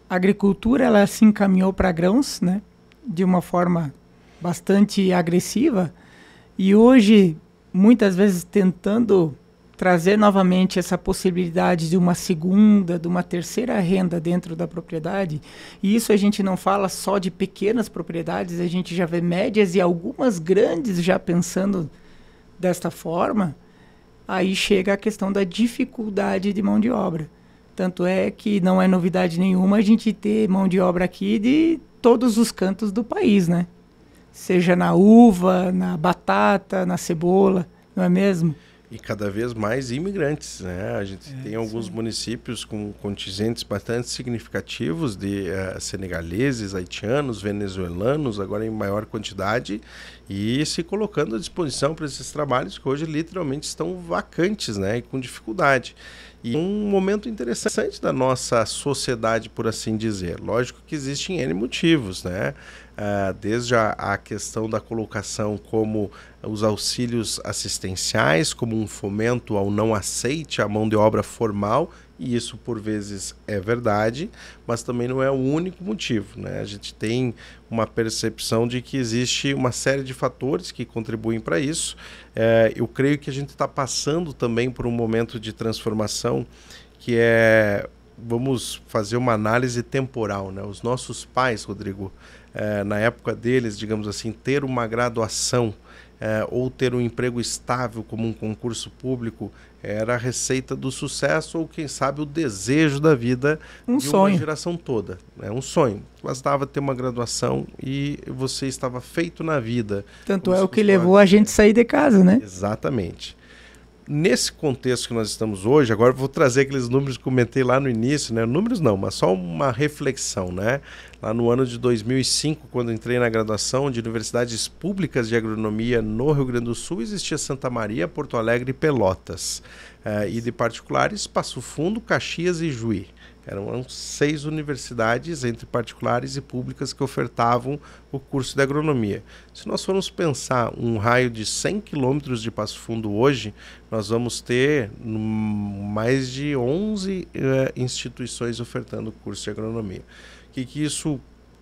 a agricultura ela se encaminhou para grãos, né, de uma forma bastante agressiva, e hoje, muitas vezes tentando trazer novamente essa possibilidade de uma segunda, de uma terceira renda dentro da propriedade, e isso a gente não fala só de pequenas propriedades, a gente já vê médias e algumas grandes já pensando desta forma, aí chega a questão da dificuldade de mão de obra. Tanto é que não é novidade nenhuma a gente ter mão de obra aqui de todos os cantos do país, né? Seja na uva, na batata, na cebola, não é mesmo? E cada vez mais imigrantes, né? A gente tem alguns municípios com contingentes bastante significativos de senegaleses, haitianos, venezuelanos, agora em maior quantidade, e se colocando à disposição para esses trabalhos que hoje literalmente estão vacantes, né? E com dificuldade. E um momento interessante da nossa sociedade, por assim dizer. Lógico que existem N motivos, né? Desde a questão da colocação como os auxílios assistenciais, como um fomento ao não aceite a mão de obra formal, e isso por vezes é verdade, mas também não é o único motivo, né? A gente tem uma percepção de que existe uma série de fatores que contribuem para isso. Eu creio que a gente está passando também por um momento de transformação que vamos fazer uma análise temporal, né? Os nossos pais, Rodrigo, na época deles, digamos assim, ter uma graduação ou ter um emprego estável como um concurso público era a receita do sucesso ou, quem sabe, o desejo da vida de uma geração toda. É um sonho. Bastava ter uma graduação e você estava feito na vida. Tanto é o que levou a gente a sair de casa, né? Exatamente. Nesse contexto que nós estamos hoje, agora vou trazer aqueles números que comentei lá no início, né? Números não, mas só uma reflexão, né? Lá no ano de 2005, quando entrei na graduação de universidades públicas de agronomia no Rio Grande do Sul, existia Santa Maria, Porto Alegre e Pelotas. E de particulares, Passo Fundo, Caxias e Juí. Eram 6 universidades, entre particulares e públicas, que ofertavam o curso de agronomia. Se nós formos pensar um raio de 100 quilômetros de Passo Fundo hoje, nós vamos ter mais de 11 instituições ofertando o curso de agronomia. O que isso...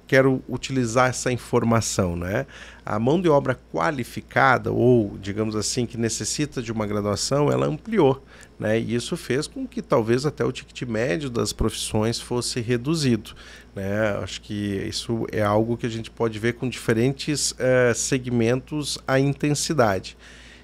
Quero utilizar essa informação, né? A mão de obra qualificada, ou, digamos assim, que necessita de uma graduação, ela ampliou, né? E isso fez com que talvez até o ticket médio das profissões fosse reduzido, né? Acho que isso é algo que a gente pode ver com diferentes segmentos, a intensidade.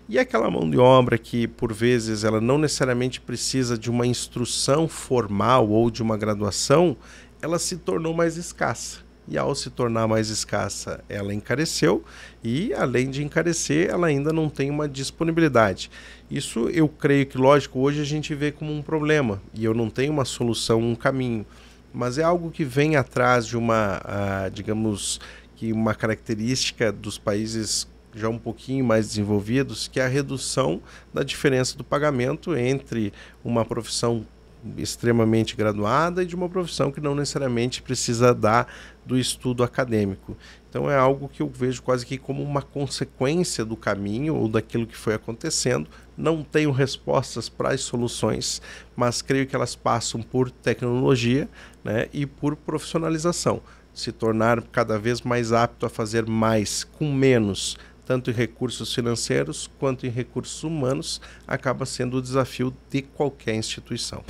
E aquela mão de obra que, por vezes, ela não necessariamente precisa de uma instrução formal ou de uma graduação, ela se tornou mais escassa. E ao se tornar mais escassa, ela encareceu e, além de encarecer, ela ainda não tem uma disponibilidade. Isso eu creio que, lógico, hoje a gente vê como um problema e eu não tenho uma solução, um caminho, mas é algo que vem atrás de digamos, que uma característica dos países já um pouquinho mais desenvolvidos, que é a redução da diferença do pagamento entre uma profissão extremamente graduada e de uma profissão que não necessariamente precisa do estudo acadêmico. Então é algo que eu vejo quase que como uma consequência do caminho ou daquilo que foi acontecendo. Não tenho respostas para as soluções, mas creio que elas passam por tecnologia, né, e por profissionalização. Se tornar cada vez mais apto a fazer mais com menos, tanto em recursos financeiros quanto em recursos humanos, acaba sendo o desafio de qualquer instituição.